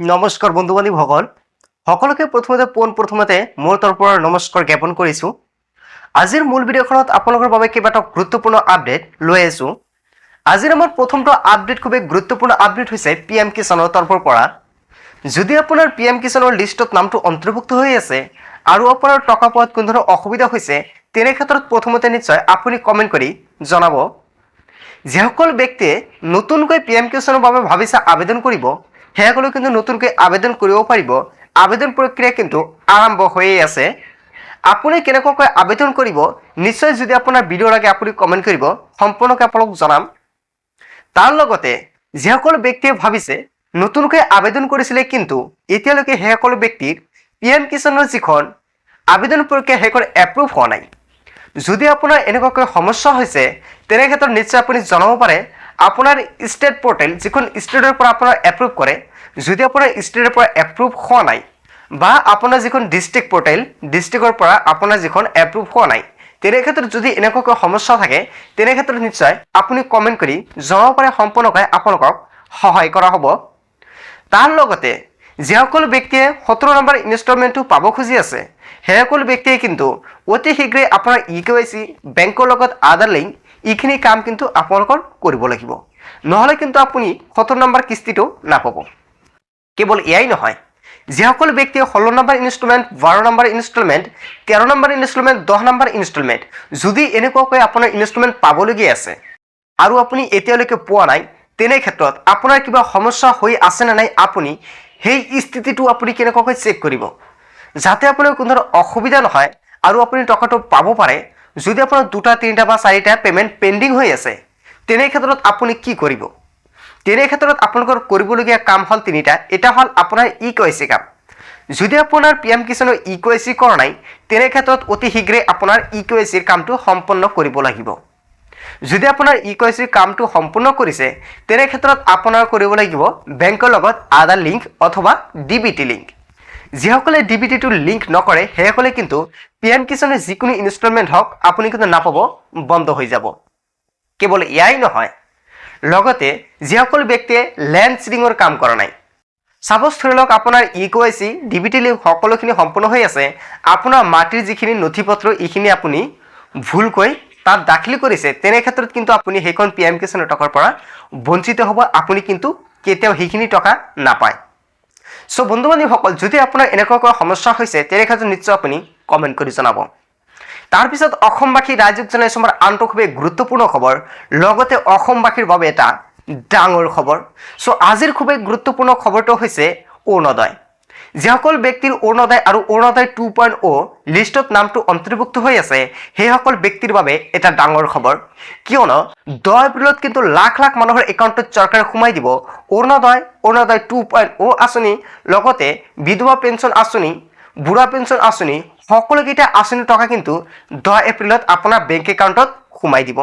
নমস্কাৰ বন্ধু বান্ধৱীসকল সকলোকে প্ৰথমতে মোৰ তৰফৰ নমস্কাৰ জ্ঞাপন কৰিছো। আজিৰ মূল ভিডিঅ'খনত আপোনালোকৰ বাবে কেইবাটাও গুৰুত্বপূৰ্ণ আপডেট লৈ আছো। আজিৰ আমাৰ প্ৰথমটো আপডেট খুবেই গুৰুত্বপূৰ্ণ আপডেট হৈছে পিএম কিষাণৰ তৰফৰ পৰা। যদি আপোনাৰ পিএম কিষাণৰ লিষ্টত নামটো অন্তৰ্ভুক্ত হৈ আছে আৰু আপোনাৰ টকা পোৱাত কোনো ধৰণৰ অসুবিধা হৈছে তেনে ক্ষেত্ৰত প্ৰথমতে নিশ্চয় আপুনি কমেণ্ট কৰি জনাব। যিসকল ব্যক্তিয়ে নতুনকৈ পিএম কিষাণৰ বাবে ভাবিছে আবেদন কৰিব সেইসকলে কিন্তু নতুনকৈ আবেদন কৰিব পাৰিব। আবেদন প্ৰক্ৰিয়া কিন্তু আৰম্ভ হৈয়ে আছে। আপুনি কেনেকৈ আবেদন কৰিব নিশ্চয় যদি আপোনাৰ ভিডিঅ লাগে আপুনি কমেণ্ট কৰিব, সম্পূৰ্ণকৈ আপোনালোক জনাম। তাৰ লগতে যিসকল ব্যক্তিয়ে ভাবিছে নতুনকৈ আবেদন কৰিছিলে কিন্তু এতিয়ালৈকে সেইসকল ব্যক্তিৰ পিএম কিষাণৰ যিখন আবেদন প্ৰক্ৰিয়া সেইখন এপ্ৰুভ হোৱা নাই। যদি আপোনাৰ এনেকুৱাকৈ সমস্যা হৈছে তেনে ক্ষেত্ৰত নিশ্চয় আপুনি জনাব পাৰে। আপোনাৰ ষ্টেট পৰ্টেল যিখন ষ্টেটৰ পৰা আপোনাৰ এপ্ৰুভ কৰে, যদি আপোনাৰ ষ্টেটৰ পৰা এপ্ৰুভ হোৱা নাই বা আপোনাৰ যিখন ডিষ্ট্ৰিক্ট পৰ্টেল ডিষ্ট্ৰিক্টৰ পৰা আপোনাৰ যিখন এপ্ৰুভ হোৱা নাই তেনে ক্ষেত্ৰত যদি এনেকুৱাকৈ সমস্যা থাকে তেনে ক্ষেত্ৰত নিশ্চয় আপুনি কমেণ্ট কৰি জনাব পাৰে, সম্পূৰ্ণকৈ আপোনালোকক সহায় কৰা হ'ব। তাৰ লগতে যিসকল ব্যক্তিয়ে 17 নম্বৰ ইনষ্টলমেণ্টটো পাব খুজি আছে সেইসকল ব্যক্তিয়ে কিন্তু অতি শীঘ্ৰে আপোনাৰ EKYC বেংকৰ লগত আধাৰ লিংক এইখিনি কাম কিন্তু আপোনালোকৰ কৰিব লাগিব, নহ'লে কিন্তু আপুনি 17 নম্বৰ কিস্তিটো নাপাব। কেৱল এয়াই নহয়, যিসকল ব্যক্তিয়ে 16 number installment, 12 number installment, 13 number installment, 10 number installment যদি এনেকুৱাকৈ আপোনাৰ ইনষ্টলমেণ্ট পাবলগীয়া আছে আৰু আপুনি এতিয়ালৈকে পোৱা নাই তেনে ক্ষেত্ৰত আপোনাৰ কিবা সমস্যা হৈ আছে নে নাই আপুনি সেই স্থিতিটো আপুনি কেনেকুৱাকৈ চেক কৰিব যাতে আপোনাৰ কোনো ধৰণৰ অসুবিধা নহয় আৰু আপুনি টকাটো পাব পাৰে। যদি আপোনাৰ 2টা 3টা বা 4টা পেমেণ্ট পেণ্ডিং হৈ আছে তেনে ক্ষেত্ৰত আপুনি কি কৰিব? তেনে ক্ষেত্ৰত আপোনালোকৰ কৰিবলগীয়া কাম হ'ল 3টা। এটা হ'ল আপোনাৰ EKYC কাম। যদি আপোনাৰ পিএম কিষাণৰ EKYC কৰা নাই তেনে ক্ষেত্ৰত অতি শীঘ্ৰে আপোনাৰ EKYC কামটো সম্পন্ন কৰিব লাগিব। যদি আপোনাৰ EKYC কামটো সম্পূৰ্ণ কৰিছে তেনে ক্ষেত্ৰত আপোনাৰ কৰিব লাগিব বেংকৰ লগত আধাৰ লিংক অথবা DBT লিংক। যিসকলে DBTটো লিংক নকৰে সেইসকলে কিন্তু পিএম কিষাণৰ যিকোনো ইনষ্টলমেণ্ট হওক আপুনি কিন্তু নাপাব, বন্ধ হৈ যাব। কেৱল এয়াই নহয়, লগতে যিসকল ব্যক্তিয়ে লেণ্ড চিডিঙৰ কাম কৰা নাই, সাপোজ ধৰি লওক আপোনাৰ EKYC DBT লিংক সকলোখিনি সম্পূৰ্ণ হৈ আছে, আপোনাৰ মাটিৰ যিখিনি নথিপত্ৰ এইখিনি আপুনি ভুলকৈ তাত দাখিল কৰিছে তেনে ক্ষেত্ৰত কিন্তু আপুনি সেইখন পিএম কিষাণৰ টকাৰ পৰা বঞ্চিত হ'ব, আপুনি কিন্তু কেতিয়াও সেইখিনি টকা নাপায়। সো বন্ধু বান্ধৱীসকল যদি আপোনাৰ এনেকুৱাকৈ সমস্যা হৈছে তেনে ক্ষেত্ৰত নিশ্চয় আপুনি কমেণ্ট কৰি জনাব। তাৰপিছত অসমবাসী ৰাইজক জনাইছো আমাৰ আনটো খুবেই গুৰুত্বপূৰ্ণ খবৰ, লগতে অসমবাসীৰ বাবে এটা ডাঙৰ খবৰ। সো আজিৰ খুবেই গুৰুত্বপূৰ্ণ খবৰটো হৈছে অৰুণোদয়। যিসকল ব্যক্তিৰ অৰুণোদয় আৰু অৰুণোদয় 2.0 লিষ্টত নামটো অন্তৰ্ভুক্ত হৈ আছে সেইসকল ব্যক্তিৰ বাবে এটা ডাঙৰ খবৰ, কিয়নো 10 এপ্ৰিলত কিন্তু লাখ লাখ মানুহৰ একাউণ্টত চৰকাৰে সোমাই দিব অৰুণোদয় 2.0 আঁচনি, লগতে বিধৱা পেঞ্চন আঁচনি, বুঢ়া পেঞ্চন আঁচনি, সকলোকেইটা আঁচনিৰ টকা কিন্তু 10 এপ্ৰিলত আপোনাৰ বেংক একাউণ্টত সোমাই দিব।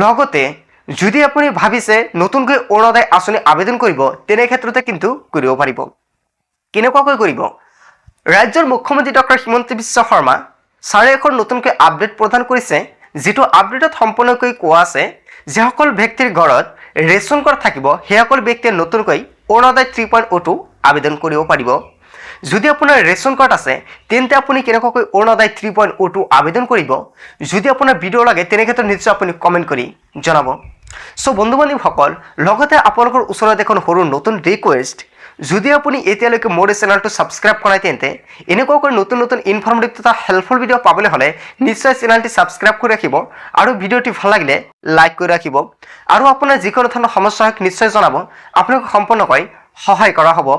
লগতে যদি আপুনি ভাবিছে নতুনকৈ অৰুণোদয় আঁচনি আবেদন কৰিব তেনে ক্ষেত্ৰতে কিন্তু কৰিব পাৰিব। কেনেকুৱাকৈ কৰিব? ৰাজ্যৰ মুখ্যমন্ত্ৰী ডক্টৰ হিমন্ত বিশ্ব শৰ্মা ছাৰে এখন নতুনকৈ আপডেট প্ৰদান কৰিছে, যিটো আপডেটত সম্পূৰ্ণকৈ কোৱা আছে যিসকল ব্যক্তিৰ ঘৰত ৰেচন কাৰ্ড থাকিব সেইসকল ব্যক্তিয়ে নতুনকৈ অৰুণোদয় 3.0টো আবেদন কৰিব পাৰিব। যদি আপোনাৰ ৰেচন কাৰ্ড আছে তেন্তে আপুনি কেনেকুৱাকৈ অৰুণোদয় 3.0টো আবেদন কৰিব? যদি আপোনাৰ ভিডিঅ লাগে তেনে ক্ষেত্ৰত নিশ্চয় আপুনি কমেণ্ট কৰি জনাব। সো বন্ধু বান্ধৱীসকল, লগতে আপোনালোকৰ ওচৰত এখন সৰু নতুন ৰিকুৱেষ্ট, যদি আপুনি এতিয়ালৈকে মোৰ চেনেলটো ছাবস্ক্ৰাইব কৰা নাই তেন্তে এনেকুৱাকৈ নতুন নতুন ইনফৰ্মেটিভ তথা হেল্পফুল ভিডিঅ' পাবলৈ হ'লে নিশ্চয় চেনেলটি ছাবস্ক্ৰাইব কৰি ৰাখিব আৰু ভিডিঅ'টি ভাল লাগিলে লাইক কৰি ৰাখিব আৰু আপোনাৰ যিকোনো ধৰণৰ সমস্যা হওক নিশ্চয় জনাব, আপোনাক সম্পূৰ্ণকৈ সহায় কৰা হ'ব।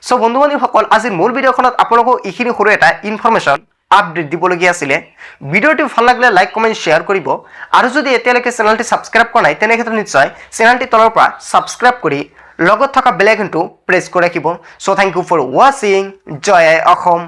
সো বন্ধু বান্ধৱীসকল, আজিৰ মূল ভিডিঅ'খনত আপোনালোকক এইখিনি সৰু এটা ইনফৰ্মেশ্যন আপডেট দিবলগীয়া আছিলে। ভিডিঅ'টি ভাল লাগিলে লাইক কমেণ্ট শ্বেয়াৰ কৰিব আৰু যদি এতিয়ালৈকে চেনেলটি ছাবস্ক্ৰাইব কৰা নাই তেনে ক্ষেত্ৰত নিশ্চয় চেনেলটি তলৰ পৰা ছাবস্ক্ৰাইব কৰি লগত থকা বেল আইকনটো প্ৰেছ কৰি ৰাখিব। সো থেংক ইউ ফৰ ৱাচিং। জয় আই অসম।